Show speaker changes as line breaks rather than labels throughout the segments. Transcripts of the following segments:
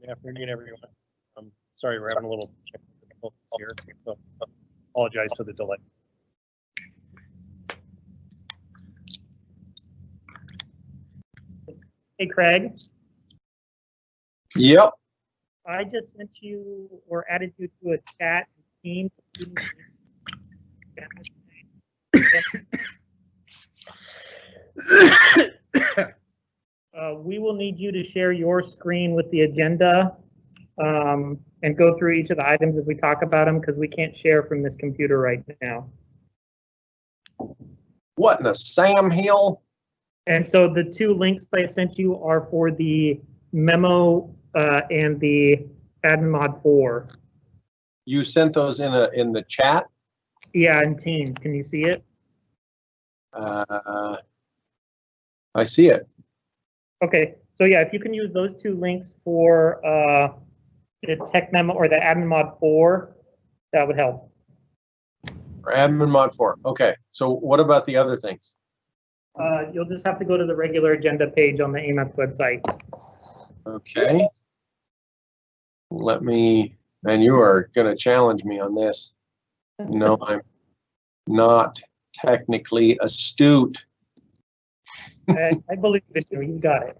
Good afternoon, everyone. Sorry, we're having a little technical difficulties here, so apologize for the delay.
Hey, Craig.
Yep.
I just sent you or added you to a chat team. We will need you to share your screen with the agenda and go through each of the items as we talk about them, because we can't share from this computer right now.
What in a Sam Hill?
And so the two links I sent you are for the memo and the admin mod 4.
You sent those in the chat?
Yeah, in Teams. Can you see it?
I see it.
Okay, so yeah, if you can use those two links for the tech memo or the admin mod 4, that would help.
For admin mod 4. Okay. So what about the other things?
You'll just have to go to the regular agenda page on the AMATS website.
Okay. Let me, and you are going to challenge me on this. No, I'm not technically astute.
I believe it, you got it.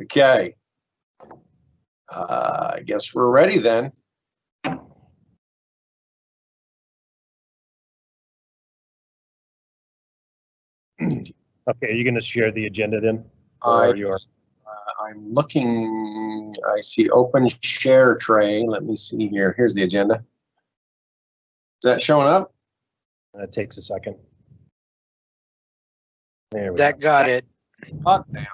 Okay. I guess we're ready then.
Okay, are you going to share the agenda then?
I'm looking, I see open share tray. Let me see here. Here's the agenda. Is that showing up?
That takes a second. There we
That
go.
got it.
Hot damn.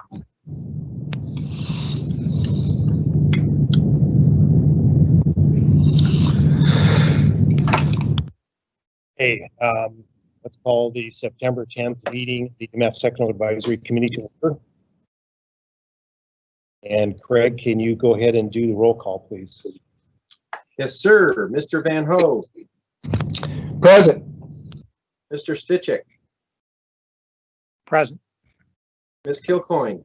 Hey, let's call the September 10th meeting, the AMATS Technical Advisory Committee to order. And Craig, can you go ahead and do the roll call, please?
Yes, sir. Mr. Van Ho.
Present.
Mr. Stitchick.
Present.
Ms. Kilcoyne.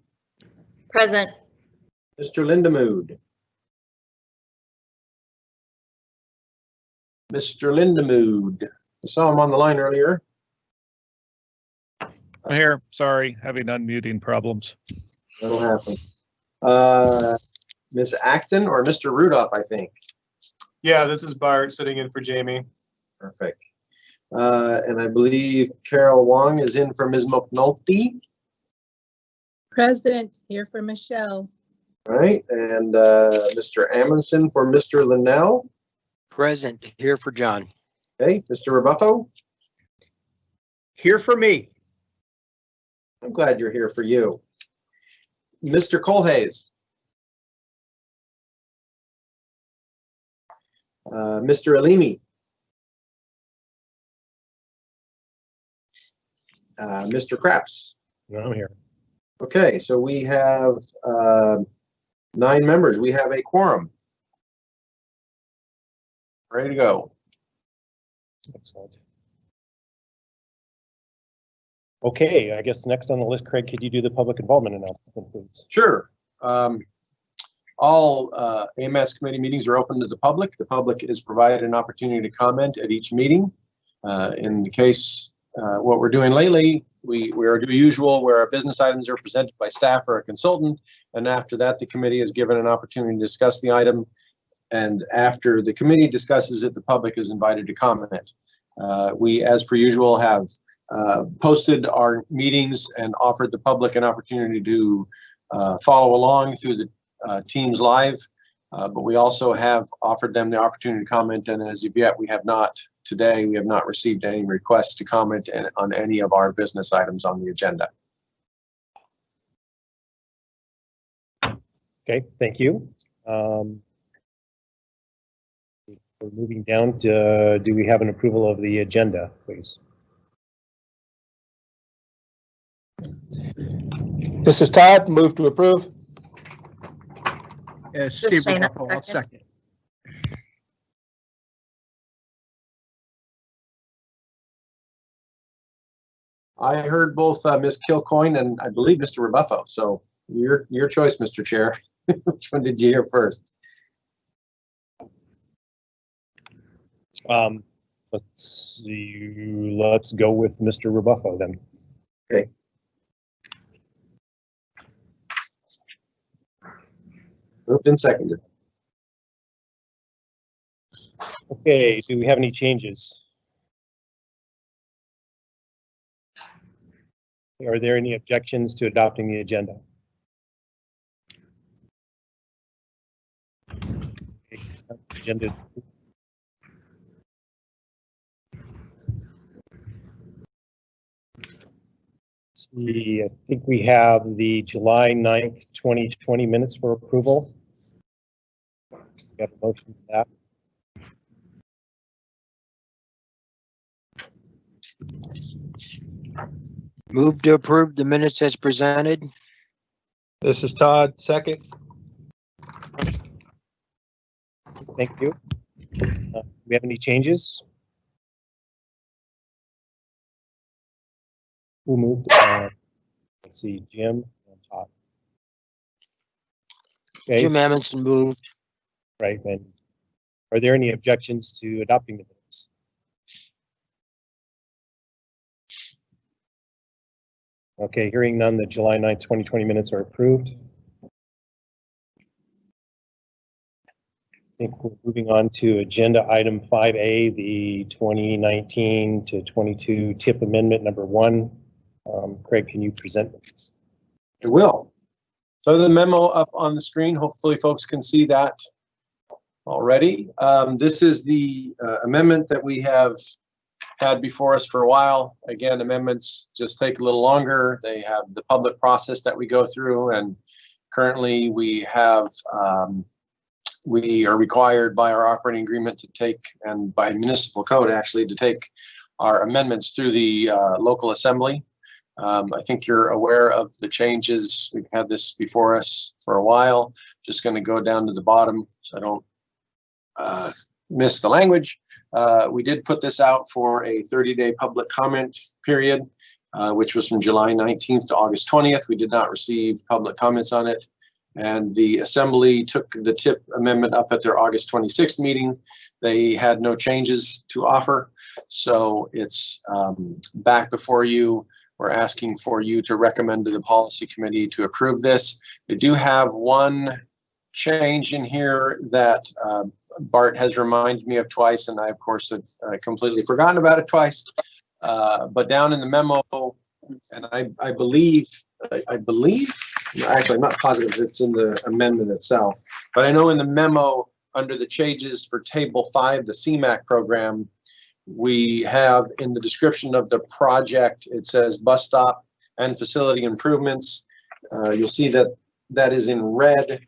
Present.
Mr. Lindemood. Mr. Lindemood. I saw him on the line earlier.
I'm here. Sorry, having unmuting problems.
That'll happen. Ms. Acton or Mr. Rudolph, I think.
Yeah, this is Bart sitting in for Jamie.
Perfect. And I believe Carol Wong is in for Ms. McNulty.
Present, here for Michelle.
All right, and Mr. Amundsen for Mr. Linnell.
Present. Here for John.
Okay, Mr. Rebuffo.
Here for me.
I'm glad you're here for you. Mr. Colhays. Mr. Alimi. Mr. Craps.
No, I'm here.
Okay, so we have 9 members. We have a quorum. Ready to go.
Excellent. Okay, I guess next on the list, Craig, could you do the public involvement announcement, please?
Sure. All AMATS committee meetings are open to the public. The public is provided an opportunity to comment at each meeting. In the case, what we're doing lately, we are doing usual where our business items are presented by staff or a consultant, and after that, the committee is given an opportunity to discuss the item. And after the committee discusses it, the public is invited to comment. We, as per usual, have posted our meetings and offered the public an opportunity to follow along through the Teams Live, but we also have offered them the opportunity to comment, and as of yet, we have not received any requests to comment on any of our business items on the agenda.
Okay, thank you. We're moving down to, do we have an approval of the agenda, please?
This is Todd. Move to approve.
Steve Rebuffo, I'll second.
I heard both Ms. Kilcoyne and I believe Mr. Rebuffo, so your choice, Mr. Chair. Which one did you hear first?
Let's see, let's go with Mr. Rebuffo then.
Okay. Moved and seconded.
Okay, do we have any changes? Are there any objections to adopting the agenda? Agenda. See, I think we have the July 9th, 2020 minutes for approval. We have a motion for that.
Move to approve the minutes as presented.
This is Todd, second.
Thank you. Do we have any changes? Who moved? Let's see, Jim and Todd. Okay,
Jim Amundson moved.
right, and are there any objections to adopting the minutes? Okay, hearing none, the July 9th, 2020 minutes are approved. I think we're moving on to agenda item 5A, the 2019 to 22 TIP amendment number 1. Craig, can you present this?
I will. So the memo up on the screen, hopefully folks can see that already. This is the amendment that we have had before us for a while. Again, amendments just take a little longer. They have the public process that we go through, and currently we have we are required by our operating agreement to take, and by municipal code actually, to take our amendments through the local assembly. I think you're aware of the changes. We've had this before us for a while. Just going to go down to the bottom so I don't miss the language. We did put this out for a 30-day public comment period, which was from July 19th to August 20th. We did not receive public comments on it. And the assembly took the TIP amendment up at their August 26th meeting. They had no changes to offer. So it's back before you. We're asking for you to recommend to the policy committee to approve this. They do have one change in here that Bart has reminded me of twice, and I, of course, have completely forgotten about it twice. But down in the memo, and I believe, actually, I'm not positive it's in the amendment itself, but I know in the memo under the changes for Table 5, the CMAQ program, we have in the description of the project, it says bus stop and facility improvements. You'll see that that is in red,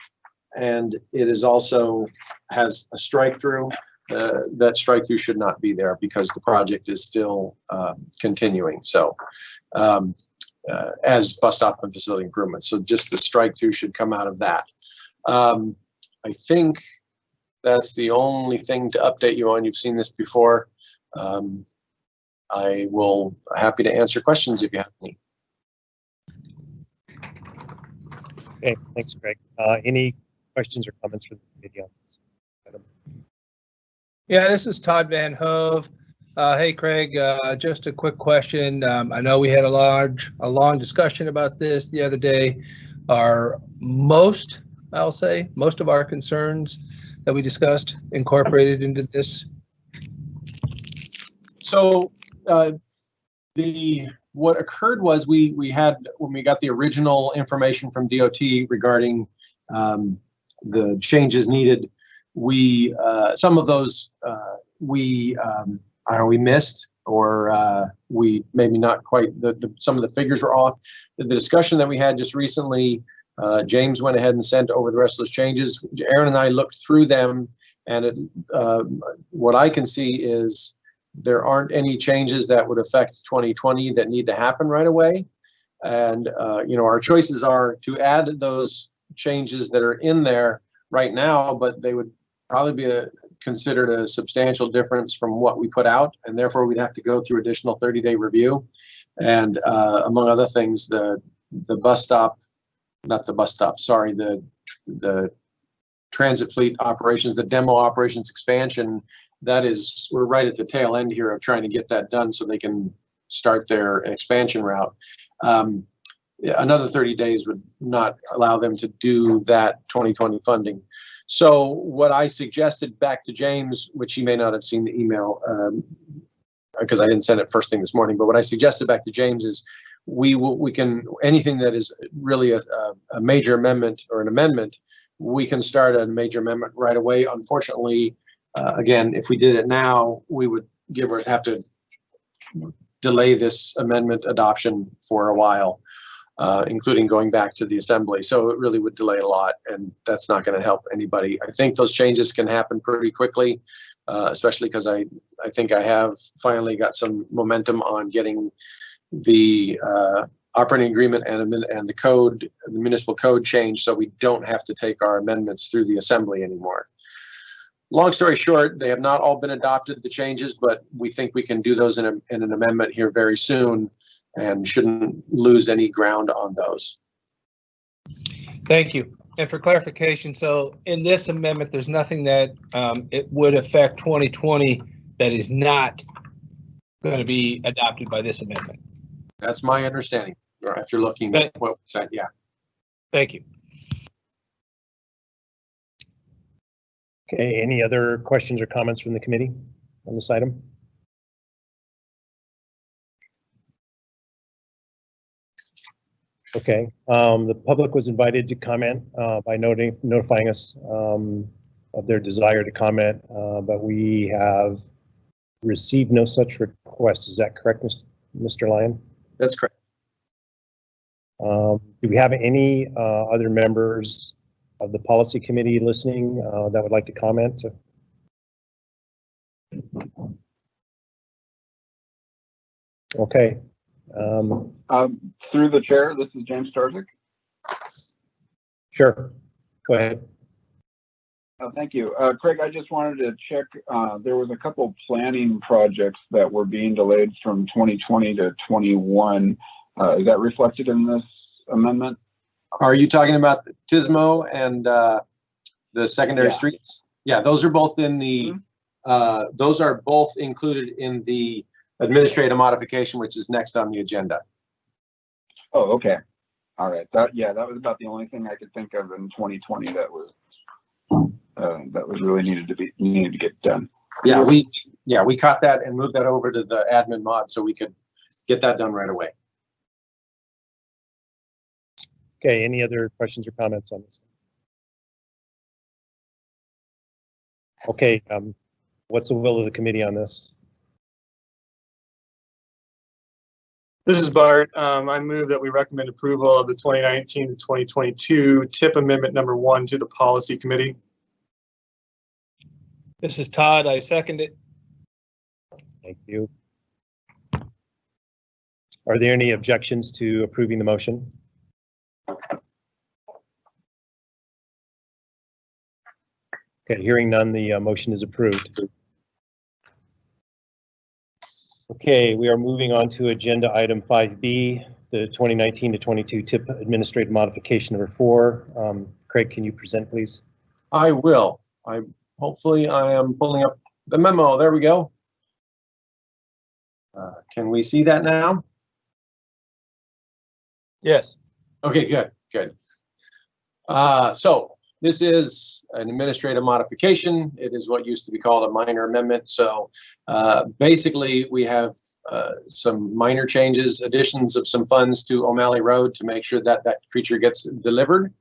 and it is also has a strike through. That strike through should not be there because the project is still continuing. So as bus stop and facility improvements. So just the strike through should come out of that. I think that's the only thing to update you on. You've seen this before. I will happy to answer questions if you have any.
Okay, thanks, Craig. Any questions or comments for the committee on this item?
Yeah, this is Todd Van Hove. Hey, Craig, just a quick question. I know we had a long discussion about this the other day. Are most of our concerns that we discussed incorporated into this?
So what occurred was we had, when we got the original information from DOT regarding the changes needed, we some of those we missed, or we maybe not quite, some of the figures were off. The discussion that we had just recently, James went ahead and sent over the rest of those changes. Aaron and I looked through them, and what I can see is there aren't any changes that would affect 2020 that need to happen right away. And our choices are to add those changes that are in there right now, but they would probably be considered a substantial difference from what we put out, and therefore we'd have to go through additional 30-day review. And among other things, the the transit fleet operations, the demo operations expansion, we're right at the tail end here of trying to get that done so they can start their expansion route. Another 30 days would not allow them to do that 2020 funding. So what I suggested back to James, which he may not have seen the email because I didn't send it first thing this morning, but what I suggested back to James is we can, anything that is really a major amendment or an amendment, we can start a major amendment right away. Unfortunately, again, if we did it now, we would have to delay this amendment adoption for a while, including going back to the assembly. So it really would delay a lot, and that's not going to help anybody. I think those changes can happen pretty quickly, especially because I think I have finally got some momentum on getting the operating agreement and the code, the municipal code changed, so we don't have to take our amendments through the assembly anymore. Long story short, they have not all been adopted, the changes, but we think we can do those in an amendment here very soon and shouldn't lose any ground on those.
Thank you. And for clarification, so in this amendment, there's nothing that it would affect 2020 that is not going to be adopted by this amendment.
That's my understanding after looking at what we said. Yeah.
Thank you.
Okay, any other questions or comments from the committee on this item? Okay, the public was invited to comment by notifying us of their desire to comment, but we have received no such request. Is that correct, Mr. Lyon?
That's correct.
Do we have any other members of the policy committee listening that would like to comment? Okay.
Through the chair, this is James Tarzik.
Sure, go ahead.
Thank you. Craig, I just wanted to check, there was a couple planning projects that were being delayed from 2020 to 21. Is that reflected in this amendment?
Are you talking about the TSMO and the secondary streets? Yeah, those are both in the, those are both included in the administrative modification, which is next on the agenda.
Oh, okay. All right. That was about the only thing I could think of in 2020 that was really needed to get done.
Yeah, we caught that and moved that over to the admin mod so we could get that done right away.
Okay, any other questions or comments on this? Okay, what's the will of the committee on this?
This is Bart. I move that we recommend approval of the 2019 to 2022 TIP Amendment number 1 to the Policy Committee.
This is Todd. I second it.
Thank you. Are there any objections to approving the motion? Okay, hearing none, the motion is approved. Okay, we are moving on to agenda item 5B, the 2019 to 22 TIP administrative modification number 4. Craig, can you present, please?
I will. Hopefully I am pulling up the memo. There we go. Can we see that now?
Yes.
Okay, good. So this is an administrative modification. It is what used to be called a minor amendment. So basically we have some minor changes, additions of some funds to O'Malley Road to make sure that that creature gets delivered.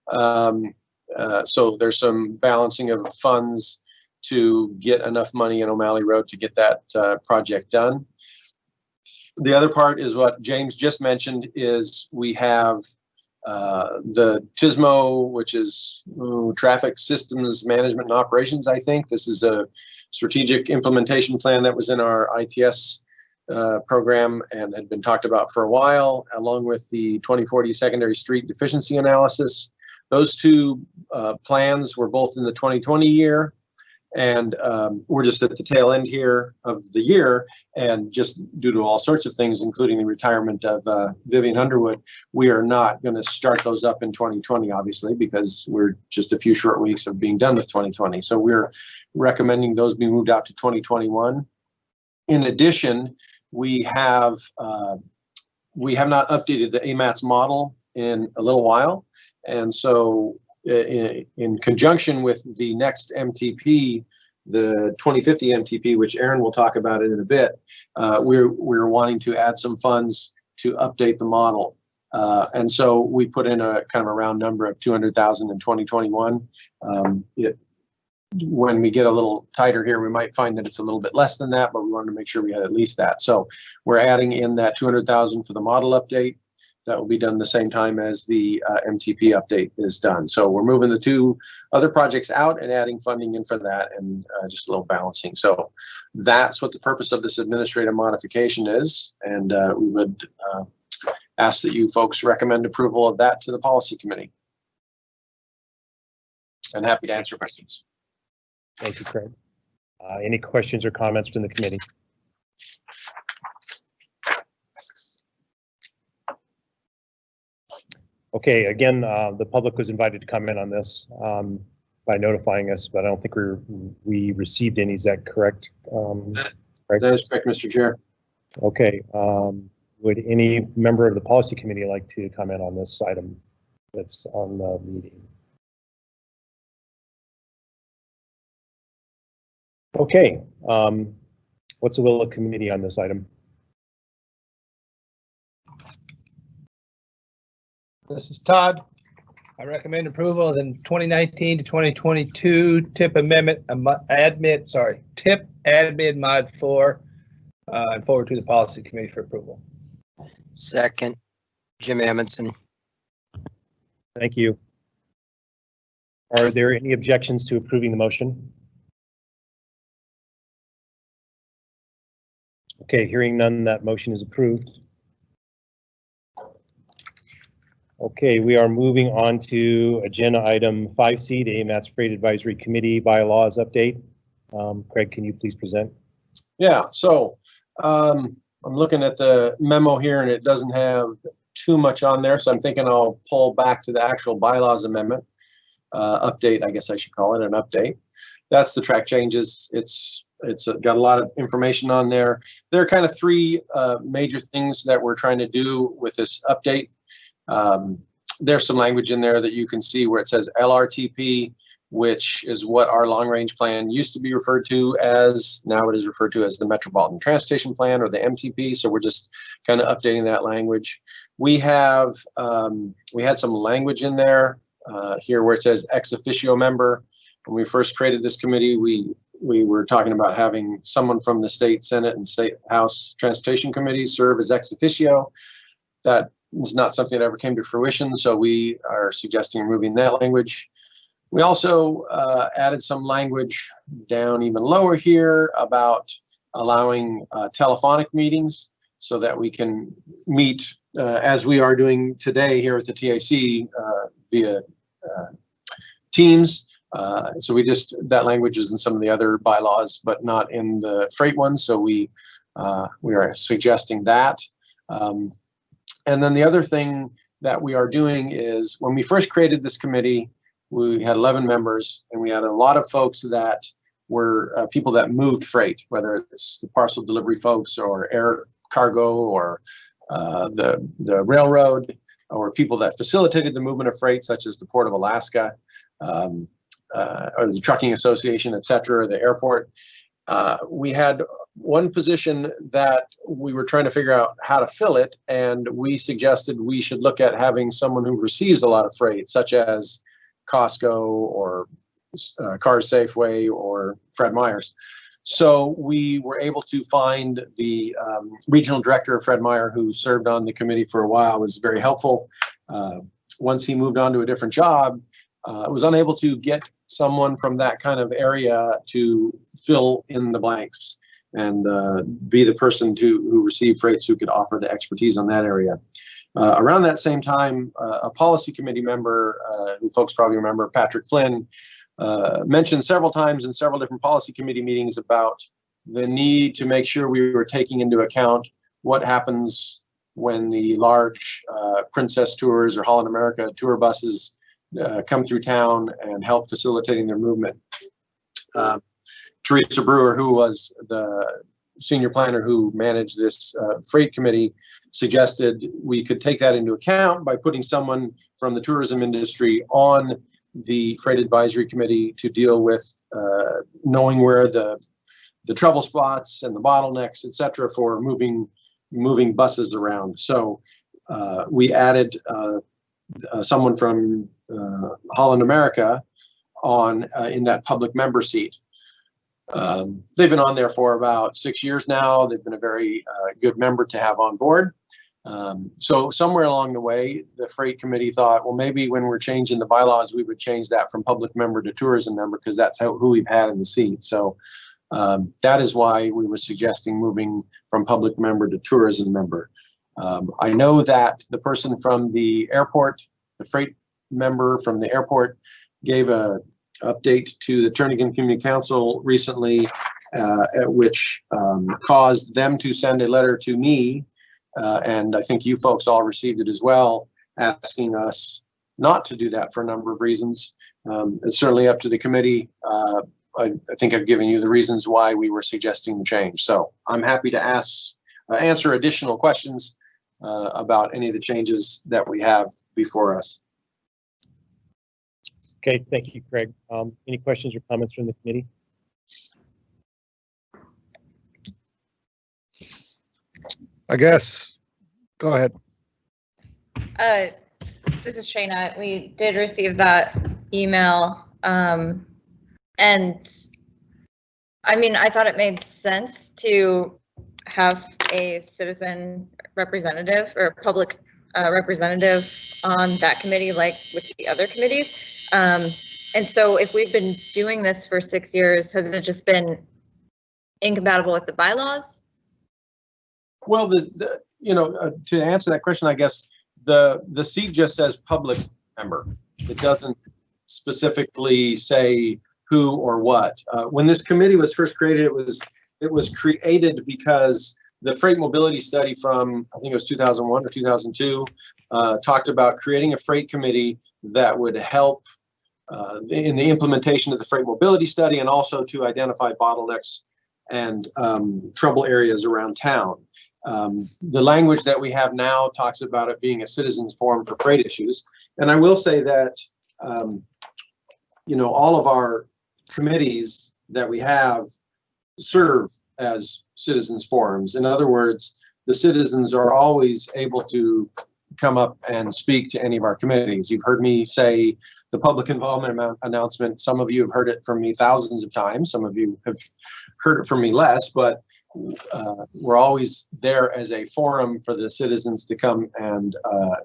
So there's some balancing of funds to get enough money in O'Malley Road to get that project done. The other part is what James just mentioned is we have the TSMO, which is Traffic Systems Management and Operations, I think. This is a strategic implementation plan that was in our ITS program and had been talked about for a while, along with the 2040 secondary street deficiency analysis. Those two plans were both in the 2020 year, And we're just at the tail end here of the year, and just due to all sorts of things, including the retirement of Vivian Underwood, we are not going to start those up in 2020, obviously, because we're just a few short weeks of being done with 2020. So we're recommending those be moved out to 2021. In addition, we have not updated the AMATS model in a little while, and so in conjunction with the next MTP, the 2050 MTP, which Aaron will talk about it in a bit, we're wanting to add some funds to update the model. And so we put in a kind of a round number of 200,000 in 2021. When we get a little tighter here, we might find that it's a little bit less than that, but we wanted to make sure we had at least that. So we're adding in that 200,000 for the model update. That will be done the same time as the MTP update is done. So we're moving the two other projects out and adding funding in for that, and just a little balancing. So that's what the purpose of this administrative modification is. And we would ask that you folks recommend approval of that to the policy committee. And happy to answer questions.
Thank you, Craig. Any questions or comments from the committee? Okay, again, the public was invited to comment on this by notifying us, but I don't think we received any. Is that correct?
That is correct, Mr. Chair.
Okay. Would any member of the policy committee like to comment on this item that's on the meeting? Okay. What's the will of the committee on this item?
This is Todd. I recommend approval of the 2019 to 2022 TIP amendment, TIP admin mod 4, and forward to the policy committee for approval.
Second, Jim Amundson.
Thank you. Are there any objections to approving the motion? Okay, hearing none, that motion is approved. Okay, we are moving on to agenda item 5C, the AMATS Freight Advisory Committee bylaws update. Craig, can you please present?
Yeah, so I'm looking at the memo here and it doesn't have too much on there, so I'm thinking I'll pull back to the actual bylaws amendment update. I guess I should call it an update. That's the track changes. It's got a lot of information on there. There are kind of three major things that we're trying to do with this update. There's some language in there that you can see where it says LRTP, which is what our long range plan used to be referred to as. Now it is referred to as the Metropolitan Transportation Plan, or the MTP. So we're just kind of updating that language. We had some language in there here where it says ex officio member. When we first created this committee, we were talking about having someone from the state Senate and state House transportation committees serve as ex officio. That was not something that ever came to fruition, so we are suggesting removing that language. We also added some language down even lower here about allowing telephonic meetings so that we can meet as we are doing today here at the TAC via Teams. So that language is in some of the other bylaws, but not in the freight ones. So we are suggesting that. And then the other thing that we are doing is, when we first created this committee, we had 11 members, and we had a lot of folks that were people that moved freight, whether it's the parcel delivery folks or air cargo or the railroad, or people that facilitated the movement of freight, such as the Port of Alaska, or the Trucking Association, et cetera, the airport. We had one position that we were trying to figure out how to fill it, and we suggested we should look at having someone who receives a lot of freight, such as Costco or Cars Safeway or Fred Meyer's. So we were able to find the regional director of Fred Meyer, who served on the committee for a while, was very helpful. Once he moved on to a different job, was unable to get someone from that kind of area to fill in the blanks and be the person who received freights who could offer the expertise on that area. Around that same time, a policy committee member, who folks probably remember, Patrick Flynn, mentioned several times in several different policy committee meetings about the need to make sure we were taking into account what happens when the large Princess Tours or Holland America tour buses come through town and help facilitating their movement. Teresa Brewer, who was the senior planner who managed this freight committee, suggested we could take that into account by putting someone from the tourism industry on the freight advisory committee to deal with knowing where the trouble spots and the bottlenecks, et cetera, for moving buses around. So we added someone from Holland America on in that public member seat. They've been on there for about 6 years now. They've been a very good member to have on board. So somewhere along the way, the freight committee thought, well, maybe when we're changing the bylaws, we would change that from public member to tourism member, because that's who we've had in the seat. So that is why we were suggesting moving from public member to tourism member. I know that the person from the airport, the freight member from the airport, gave a update to the Turnagain Community Council recently, which caused them to send a letter to me, and I think you folks all received it as well, asking us not to do that for a number of reasons. It's certainly up to the committee. I think I've given you the reasons why we were suggesting the change. So I'm happy to answer additional questions about any of the changes that we have before us.
Okay, thank you, Craig. Any questions or comments from the committee?
I guess. Go ahead.
This is Shayna. We did receive that email. And I mean, I thought it made sense to have a citizen representative or public representative on that committee, like with the other committees. And so if we've been doing this for 6 years, has it just been incompatible with the bylaws?
Well, to answer that question, I guess the seat just says public member. It doesn't specifically say who or what. When this committee was first created, it was created because the freight mobility study from, I think it was 2001 or 2002, talked about creating a freight committee that would help in the implementation of the freight mobility study, and also to identify bottlenecks and trouble areas around town. The language that we have now talks about it being a citizens forum for freight issues. And I will say that, all of our committees that we have serve as citizens forums. In other words, the citizens are always able to come up and speak to any of our committees. You've heard me say the public involvement announcement. Some of you have heard it from me thousands of times. Some of you have heard it from me less, but we're always there as a forum for the citizens to come and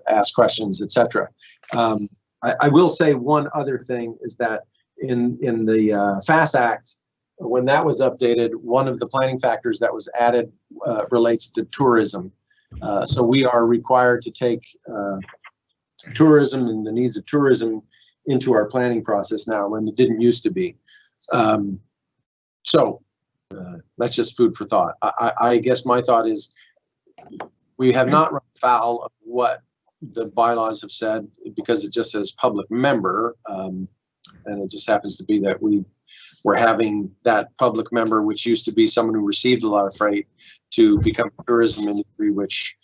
ask questions, etc. I will say one other thing is that in the FAST Act, when that was updated, one of the planning factors that was added relates to tourism. So we are required to take tourism and the needs of tourism into our planning process now, when it didn't used to be. So that's just food for thought. I guess my thought is we have not run foul of what the bylaws have said, because it just says public member, and it just happens to be that we're having that public member, which used to be someone who received a lot of freight, to become tourism industry, which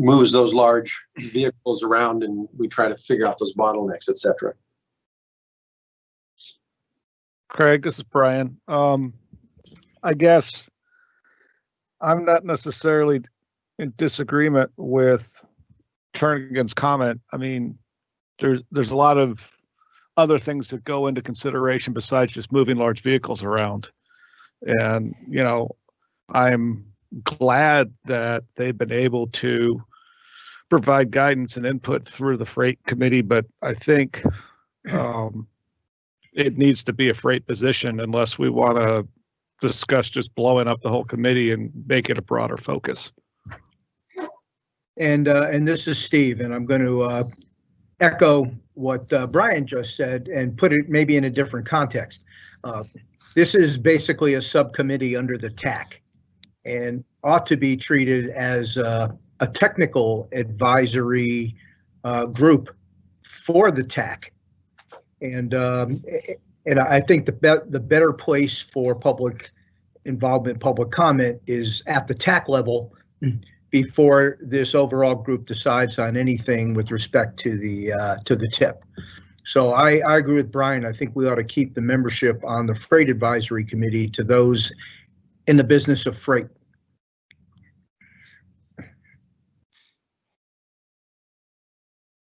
moves those large vehicles around, and we try to figure out those bottlenecks, etc.
Craig, this is Brian. I guess I'm not necessarily in disagreement with Turnagain's comment. I mean, there's a lot of other things that go into consideration besides just moving large vehicles around. And, I'm glad that they've been able to provide guidance and input through the freight committee, but I think it needs to be a freight position unless we want to discuss just blowing up the whole committee and make it a broader focus.
And this is Steve, and I'm going to
echo what Brian just said and put it maybe in a different context. This is basically a subcommittee under the TAC and ought to be treated as a technical advisory group for the TAC. And I think the better place for public involvement, public comment is at the TAC level before this overall group decides on anything with respect to the tip. So I agree with Brian. I think we ought to keep the membership on the Freight Advisory Committee to those in the business of freight.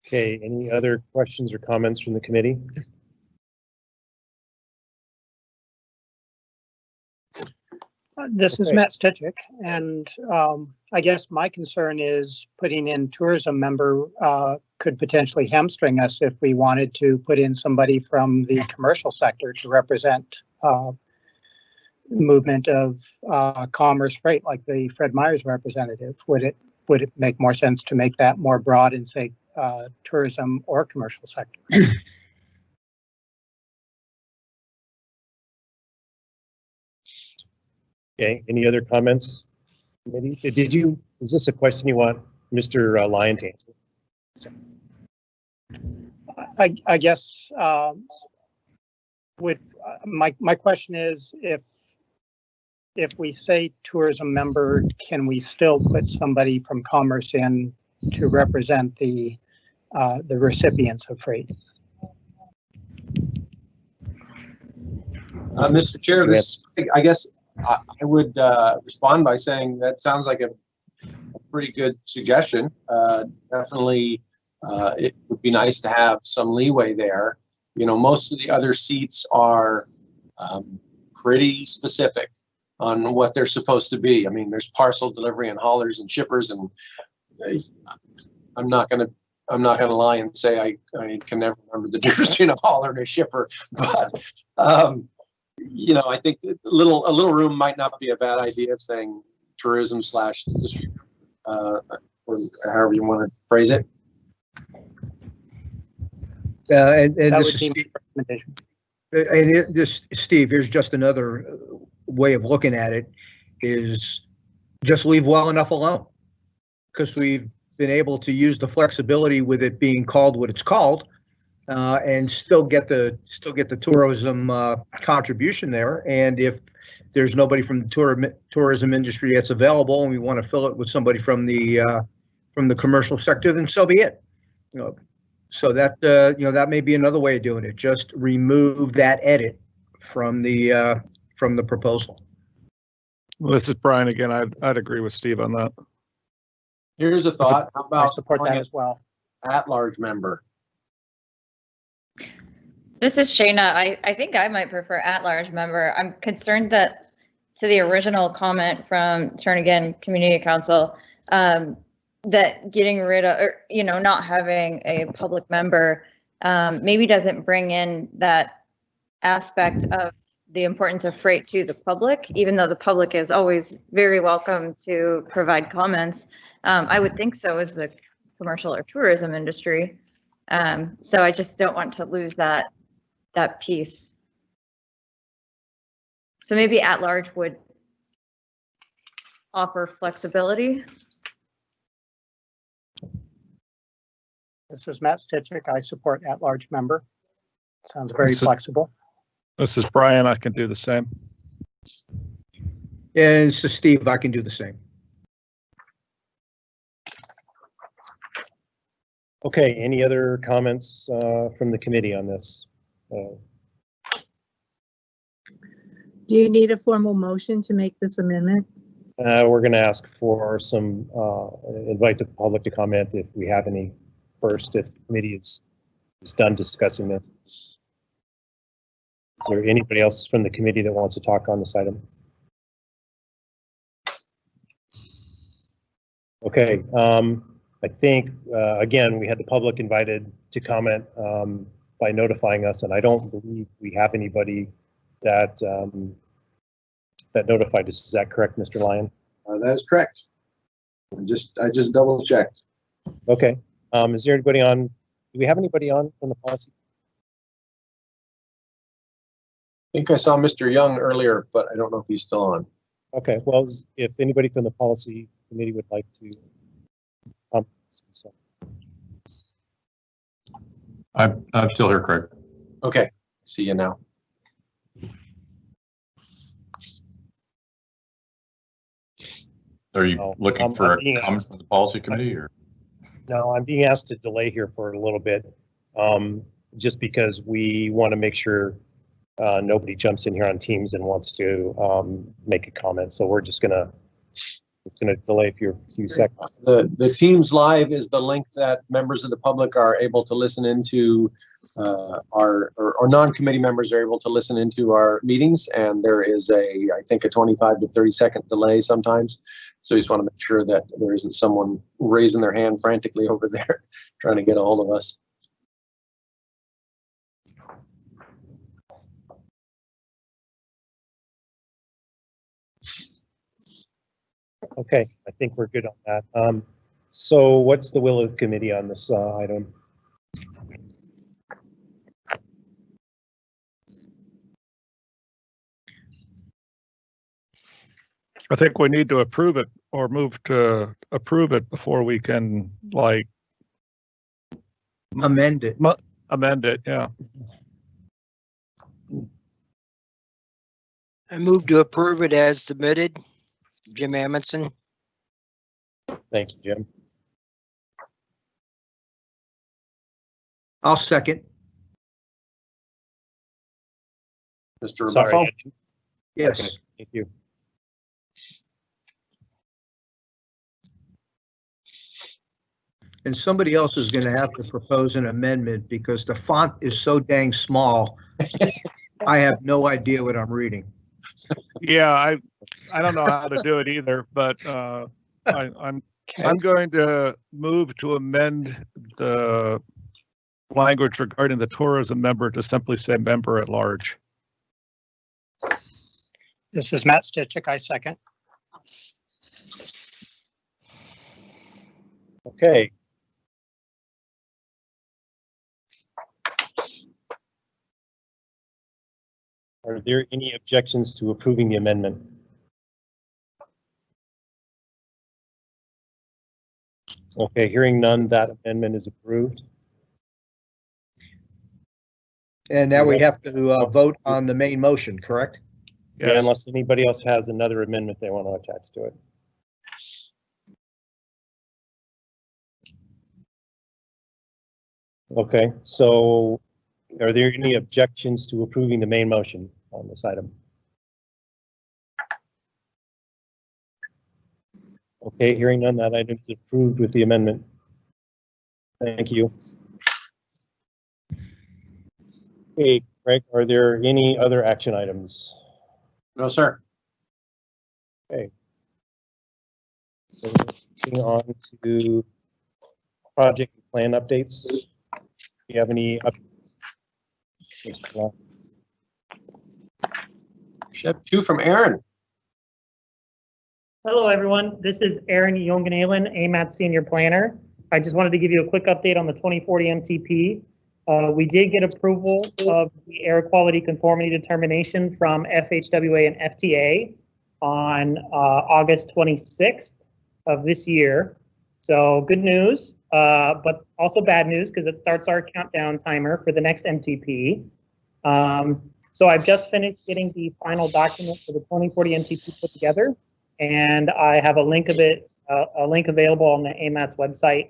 Okay, any other questions or comments from the committee?
This is Matt Stitchick, and I guess my concern is putting in tourism member could potentially hamstring us if we wanted to put in somebody from the commercial sector to represent movement of commerce freight, like the Fred Meyers representative. Would it make more sense to make that more broad and say tourism or commercial sector?
Okay, any other comments? Is this a question you want Mr. Lyon to answer?
I guess my question is, if we say tourism member, can we still put somebody from commerce in to represent the recipients of freight?
Mr. Chair, I guess I would respond by saying that sounds like a pretty good suggestion. Definitely, it would be nice to have some leeway there. You know, most of the other seats are pretty specific on what they're supposed to be. I mean, there's parcel delivery and haulers and shippers, and I'm not gonna lie and say I can never remember the difference between a hauler and a shipper, but you know, I think a little room might not be a bad idea of saying tourism / industry, or however you want to phrase it.
And
That
this
would
is
be my recommendation.
Steve, here's just another way of looking at it, is just leave well enough alone, because we've been able to use the flexibility with it being called what it's called, and still get the tourism contribution there. And if there's nobody from the tourism industry that's available, and we want to fill it with somebody from the commercial sector, then so be it. You know, so that that may be another way of doing it. Just remove that edit from the proposal.
Well, this is Brian again. I'd agree with Steve on that.
Here's a thought. How
I
about
support that as well.
at-large member?
This is Shayna. I think I might prefer at-large member. I'm concerned that to the original comment from Turnagain Community Council, that getting rid of, or, you know, not having a public member maybe doesn't bring in that aspect of the importance of freight to the public, even though the public is always very welcome to provide comments. I would think so as the commercial or tourism industry. So I just don't want to lose that piece. So maybe at large would offer flexibility.
This is Matt Stitchick. I support at-large member. Sounds very flexible.
This is Brian. I can do the same.
And so Steve, I can do the same.
Okay, any other comments from the committee on this?
Do you need a formal motion to make this amendment?
We're going to ask for some, invite the public to comment if we have any first, if the committee is done discussing this. Is there anybody else from the committee that wants to talk on this item? Okay, I think, again, we had the public invited to comment by notifying us, and I don't believe we have anybody that that notified us. Is that correct, Mr. Lyon?
That is correct. I just double checked.
Okay. Is there anybody on Do we have anybody on from the policy?
I think I saw Mr. Young earlier, but I don't know if he's still on.
Okay, well, if anybody from the policy committee would like to.
I'm still here, Craig.
Okay, see you now.
Are you looking for
I'm being
a comment from the policy committee, or?
No, I'm being asked to delay here for a little bit, just because we want to make sure nobody jumps in here on Teams and wants to make a comment. So we're just gonna delay a few seconds.
The Teams Live is the link that members of the public are able to listen into or non-committee members are able to listen into our meetings, and there is I think a 25 to 30-second delay sometimes. So we just want to make sure that there isn't someone raising their hand frantically over there trying to get a hold of us.
Okay, I think we're good on that. So what's the will of the committee on this item?
I think we need to approve it or move to approve it before we can like
Amend it.
amend it. Yeah.
I move to approve it as submitted. Jim Amundson.
Thank you, Jim.
I'll second.
Mr.
Sorry.
Buffo?
Yes.
Okay, thank you.
And somebody else is going to have to propose an amendment because the font is so dang small. I have no idea what I'm reading.
Yeah, I don't know how to do it either, but I'm going to move to amend the language regarding the tourism member to simply say member at large.
This is Matt Stitchick. I second.
Okay. Are there any objections to approving the amendment? Okay, hearing none, that amendment is approved.
And now we have to vote on the main motion, correct?
Yeah, unless anybody else has another amendment they want to attach to it. Okay, so are there any objections to approving the main motion on this item? Okay, hearing none, that item is approved with the amendment. Thank you. Okay, Craig, are there any other action items?
No, sir.
Okay. So moving on to project and plan updates. Do you have any updates?
Step 2 from Aaron.
Hello, everyone. This is Aaron Jongenalen, AMATS Senior Planner. I just wanted to give you a quick update on the 2040 MTP. We did get approval of the air quality conformity determination from FHWA and FTA on August 26th of this year. So good news, but also bad news because it starts our countdown timer for the next MTP. So I've just finished getting the final document for the 2040 MTP put together, and I have a link of it, a link available on the AMATS website.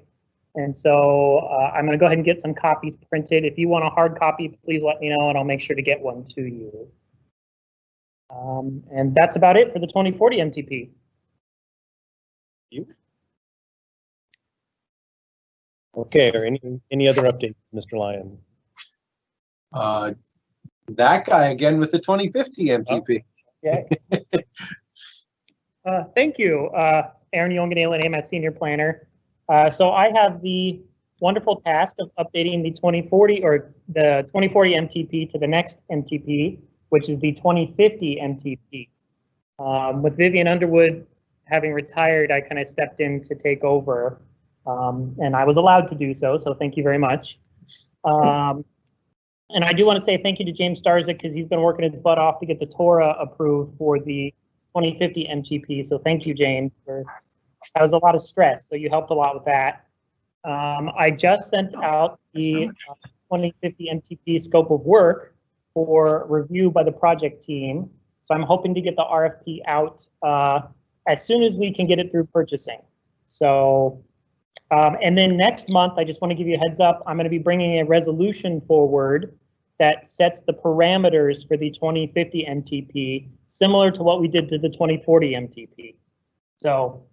And so I'm going to go ahead and get some copies printed. If you want a hard copy, please let me know and I'll make sure to get one to you. And that's about it for the 2040 MTP.
You? Okay, or any other updates, Mr. Lyon?
That guy again with the 2050 MTP.
Oh, thank you, Aaron Jongenalen, AMATS Senior Planner. So I have the wonderful task of updating the 2040 or the 2040 MTP to the next MTP, which is the 2050 MTP. With Vivian Underwood having retired, I kind of stepped in to take over, and I was allowed to do so, so thank you very much. And I do want to say thank you to James Starzyk because he's been working his butt off to get the TORA approved for the 2050 MTP. So thank you, James. That was a lot of stress, so you helped a lot with that. I just sent out the 2050 MTP scope of work for review by the project team. So I'm hoping to get the RFP out as soon as we can get it through purchasing. So, and then next month, I just want to give you a heads up, I'm going to be bringing a resolution forward that sets the parameters for the 2050 MTP, similar to what we did to the 2040 MTP. So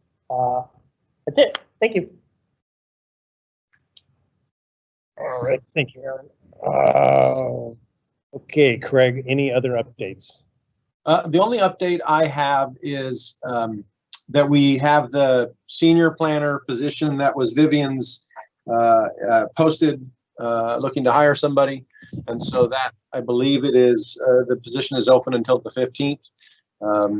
that's it. Thank you.
All right, thank you, Aaron. Okay, Craig, any other updates?
The only update I have is that we have the senior planner position that was Vivian's posted, looking to hire somebody. And so that, I believe it is, the position is open until the 15th.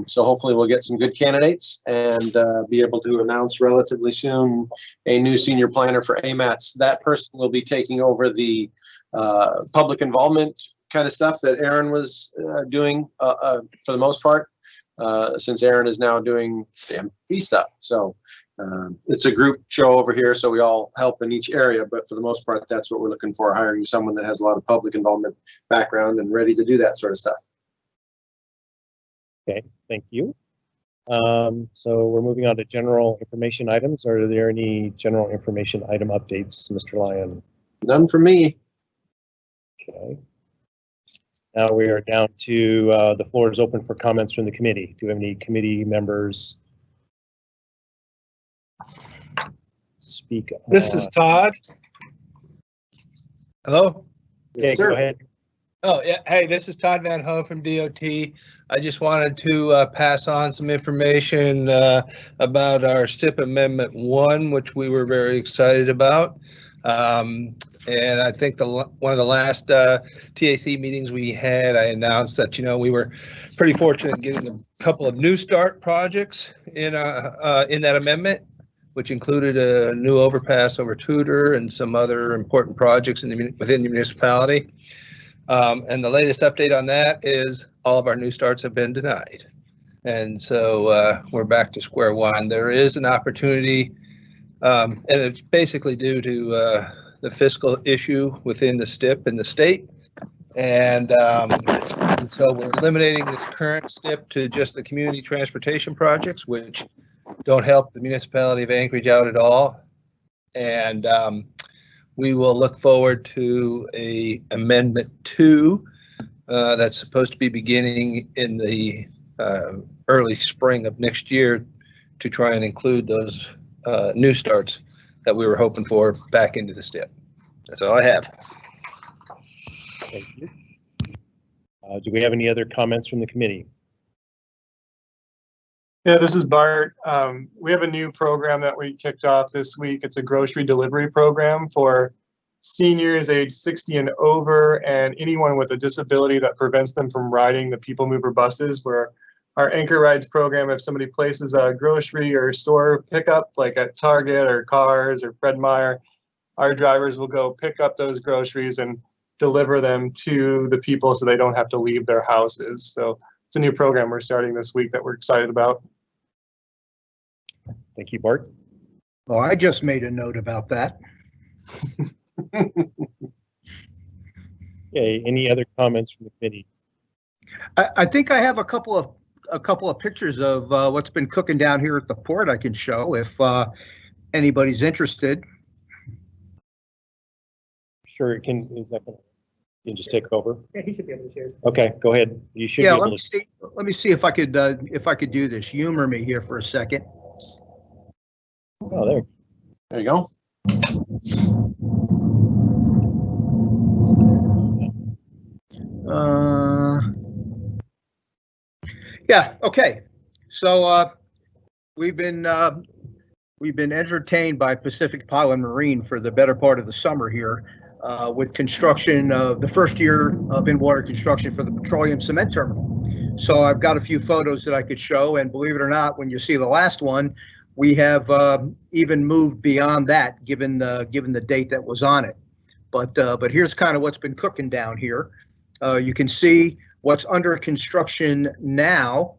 So hopefully we'll get some good candidates and be able to announce relatively soon a new senior planner for AMATS. That person will be taking over the public involvement kind of stuff that Aaron was doing for the most part, since Aaron is now doing the MP stuff. So it's a group show over here, so we all help in each area, but for the most part, that's what we're looking for, hiring someone that has a lot of public involvement background and ready to do that sort of stuff.
Okay, thank you. So we're moving on to general information items. Are there any general information item updates, Mr. Lyon?
None for me.
Okay. Now we are down to the floor is open for comments from the committee. Do we have any committee members speak?
This is Todd. Hello?
Okay,
Yes, sir.
go ahead.
Oh, yeah. Hey, this is Todd Van Ho from DOT. I just wanted to pass on some information about our STIP Amendment 1, which we were very excited about. And I think one of the last TAC meetings we had, I announced that, we were pretty fortunate in getting a couple of new start projects in that amendment, which included a new overpass over Tudor and some other important projects within the municipality. And the latest update on that is all of our new starts have been denied. And so we're back to square one. There is an opportunity, and it's basically due to the fiscal issue within the STIP and the state. And so we're eliminating this current STIP to just the community transportation projects, which don't help the municipality of Anchorage out at all. And we will look forward to a Amendment 2 that's supposed to be beginning in the early spring of next year to try and include those new starts that we were hoping for back into the STIP. That's all I have.
Thank you. Do we have any other comments from the committee?
Yeah, this is Bart. We have a new program that we kicked off this week. It's a grocery delivery program for seniors age 60 and over and anyone with a disability that prevents them from riding the People Mover buses, where our Anchor Rides program, if somebody places a grocery or store pickup, like at Target or Cars or Fred Meyer, our drivers will go pick up those groceries and deliver them to the people so they don't have to leave their houses. So it's a new program we're starting this week that we're excited about.
Thank you, Bart.
Well, I just made a note about that.
Okay, any other comments from the committee?
I think I have a couple of pictures of what's been cooking down here at the port I can show if anybody's interested.
Sure, is that gonna, you can just take over?
Yeah, he should be able to share.
Okay, go ahead. You should be
Yeah,
able to.
let me see if I could do this. Humor me here for a second.
Oh,
There you go.
Yeah, okay. So we've been entertained by Pacific Pilot Marine for the better part of the summer here with construction of the first year of in-water construction for the petroleum cement terminal. So I've got a few photos that I could show, and believe it or not, when you see the last one, we have even moved beyond that, given the date that was on it. But here's kind of what's been cooking down here. You can see what's under construction now,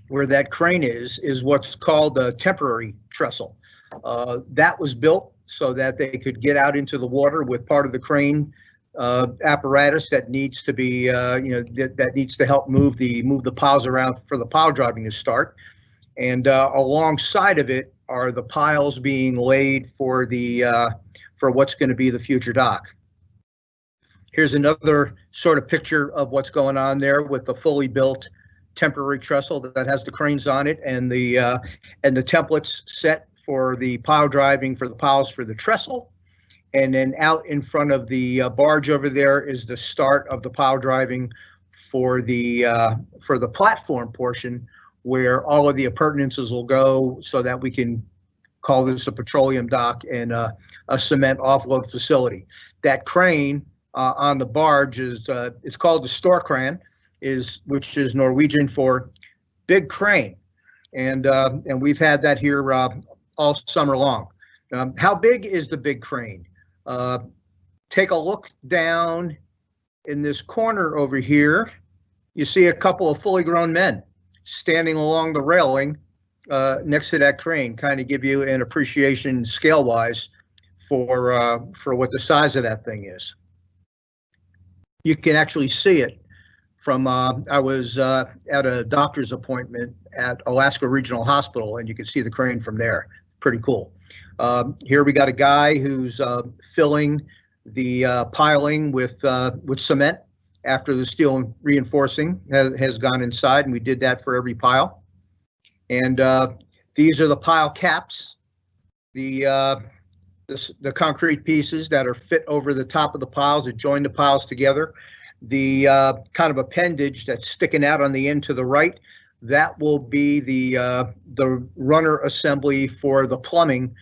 where that crane is what's called a temporary trestle. That was built so that they could get out into the water with part of the crane apparatus that needs to be, that needs to help move the piles around for the pile driving to start. And alongside of it are the piles being laid for what's going to be the future dock. Here's another sort of picture of what's going on there with the fully built temporary trestle that has the cranes on it, and the templates set for the pile driving for the piles for the trestle. And then out in front of the barge over there is the start of the pile driving for the platform portion, where all of the appurtenances will go, so that we can call this a petroleum dock and a cement offload facility. That crane on the barge is it's called the store crane, which is Norwegian for big crane, and we've had that here all summer long. How big is the big crane? Take a look down in this corner over here. You see a couple of fully grown men standing along the railing next to that crane, kind of give you an appreciation scale-wise for what the size of that thing is. You can actually see it from, I was at a doctor's appointment at Alaska Regional Hospital, and you can see the crane from there. Pretty cool. Here we got a guy who's filling the piling with cement after the steel reinforcing has gone inside, and we did that for every pile. And these are the pile caps, the concrete pieces that are fit over the top of the piles that join the piles together. The kind of appendage that's sticking out on the end to the right, that will be the runner assembly for the plumbing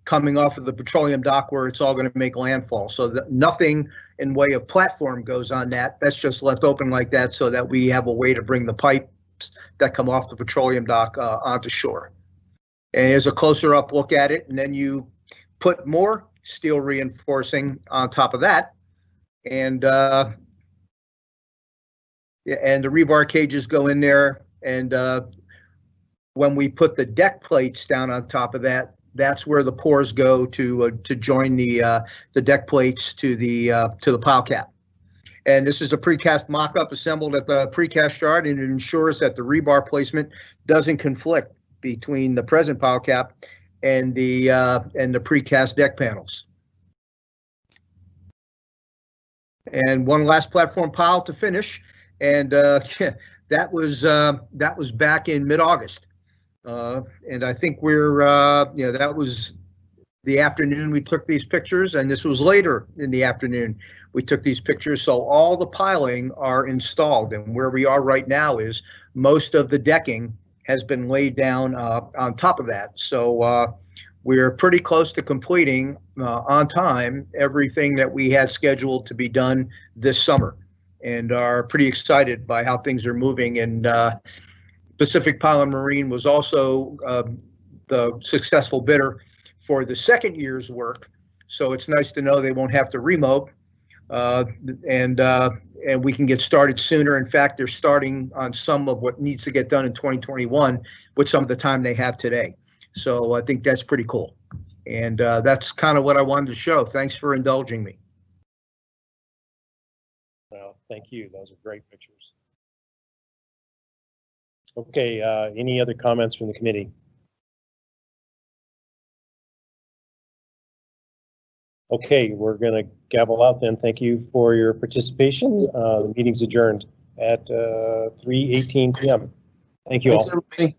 coming off of the petroleum dock, where it's all going to make landfall. So that nothing in way of platform goes on that. That's just left open like that so that we have a way to bring the pipes that come off the petroleum dock onto shore. And here's a closer up look at it, and then you put more steel reinforcing on top of that, and the rebar cages go in there. And when we put the deck plates down on top of that, that's where the pores go to join the deck plates to the pile cap. And this is a precast mock-up assembled at the precast yard, and it ensures that the rebar placement doesn't conflict between the present pile cap and the precast deck panels. And one last platform pile to finish, and that was back in mid-August. And I think that was the afternoon we took these pictures, and this was later in the afternoon we took these pictures. So all the piling are installed, and where we are right now is most of the decking has been laid down on top of that. So we're pretty close to completing on time everything that we had scheduled to be done this summer, and are pretty excited by how things are moving. And Pacific Pile and Marine was also the successful bidder for the second year's work. So it's nice to know they won't have to remob, and we can get started sooner. In fact, they're starting on some of what needs to get done in 2021 with some of the time they have today. So I think that's pretty cool. And that's kind of what I wanted to show. Thanks for indulging me.
Well, thank you. Those are great pictures. Okay, any other comments from the committee? Okay, we're going to gavel out then. Thank you for your participation. The meeting's adjourned at 3:18 p.m. Thank you all.
Thanks, everybody.